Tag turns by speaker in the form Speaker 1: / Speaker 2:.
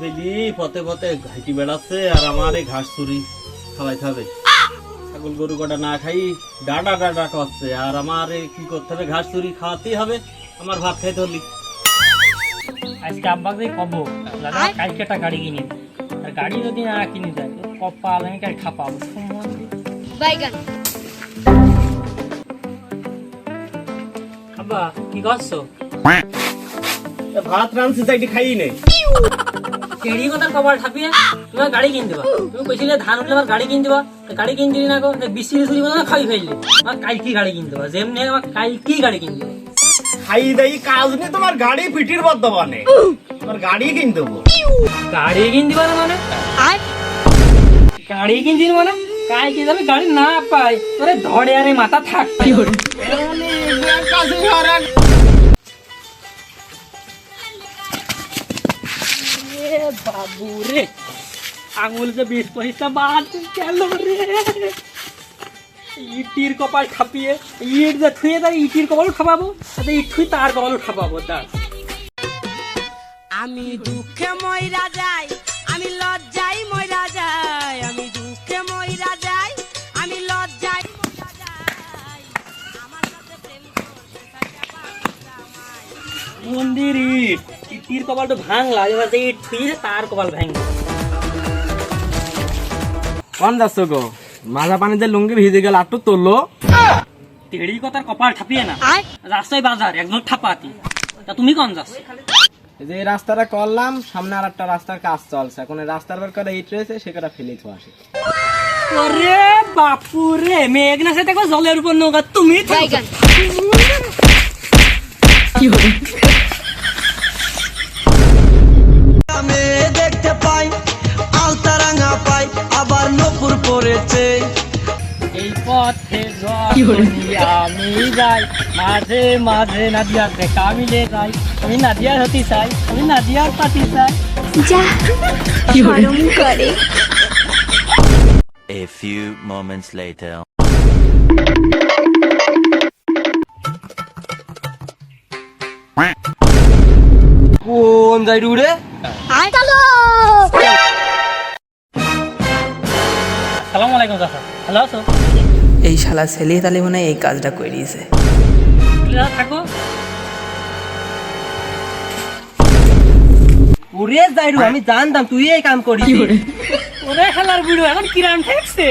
Speaker 1: ফেলি পথে পথে ঘাইটি বেড়াচ্ছে আর আমার এই ঘাস চুরি খাওয়াইতে হবে। ছাগল গরু কটা না খাই ডাটা ডাটা করছে আর আমার কি করতে হবে, ঘাস চুরি খাওয়াতেই হবে, আমার ভাত খাইতে হলি।
Speaker 2: আজকে আব্বাকে কব দাদা কালকে একটা গাড়ি কিনে দে। আর গাড়ি যদি না কিনে দেয় তো কপাল আমি কাল খাপাবো।
Speaker 3: বাইগান
Speaker 2: আব্বা কি করছো?
Speaker 1: ভাত রাঁধছি চাইটি খাই নেই।
Speaker 2: কেড়ি কথা কপাল ঠাপিয়ে তোমার গাড়ি কিনে দেবা। তুমি কইছিলে ধান উঠলে আমার গাড়ি কিনে দেবা, গাড়ি কিনে দিলি না গো। বিশি চুরি করে খাই ফেললি। আমার কাল কি গাড়ি কিনে দেবা, যেমনি আমার কাল কি গাড়ি কিনে দেবা।
Speaker 1: খাই দেই কাজ নেই, তোমার গাড়ি পিটির বর্তমানে তোমার গাড়ি কিনে দেবো।
Speaker 2: গাড়ি কিনে দিবা না মানে? গাড়ি কিনে দিন মানে কাল কি যাবে গাড়ি না পাই তোরে ধরে আরে মাথা থাকতে বাবু রে আঙুল যে 20-25টা বাদ গেল রে। ইটির কপাল খাপিয়ে ইট যে থুয়ে তার ইটির কপাল খাপাবো, তাতে ইট থুই তার কপাল খাপাবো। তার
Speaker 4: আমি দুঃখে মইরা যাই, আমি লজ্জায় মইরা যাই, আমি দুঃখে মইরা যাই, আমি লজ্জায় মইরা যাই। আমার সাথে প্রেম করতে চাইয়া বাবা আমায়।
Speaker 2: মন্দির ইট ইটির কপালটা ভাঙলা, এবার যে ইট থুয়ে তার কপাল ভাঙলো।
Speaker 5: কোন যাচ্ছ গো? মাজা পানিতে লুঙ্গি ভিজে গেল আটটু তুললো।
Speaker 2: তেড়ি কথার কপাল ঠাপিয়ে না, রাস্তায় বাজার একদম ঠাপাতি। তা তুমি কোন যাচ্ছ?
Speaker 5: যে এই রাস্তাটা করলাম, সামনে আর একটা রাস্তার কাজ চলছে, এখন এই রাস্তার বের করে ইট রয়েছে, সেটা ফেলে তো আসে।
Speaker 2: ওরে বাপু রে, মেঘনা সে দেখো জলের উপর নৌকা, তুমি
Speaker 3: বাইগান
Speaker 6: আমি দেখতে পাই আলতারাঙ্গা পাই আবার নপুর পড়েছে।
Speaker 2: এই পথে যখনই আমি যাই, মাঝে মাঝে নাদিয়ার দেখা মিলে যাই। আমি নাদিয়ার হতে চাই, আমি নাদিয়ার পাতি চাই।
Speaker 3: যা শরম করে।
Speaker 7: A few moments later.
Speaker 5: কোন যাই রুড়ে?
Speaker 3: আয় চলো।
Speaker 2: আসসালামু আলাইকুম চাচা, ভালো আছো?
Speaker 8: এই শালা ছেলে তালে মনে হয় এই কাজটা করে দিয়েছে।
Speaker 2: থাকো।
Speaker 5: ওরে যাইরু, আমি জানতাম তুই এই কাম করিস।
Speaker 2: ওরে খেলার বুড়ো এখন কিরাম ঠেকছে।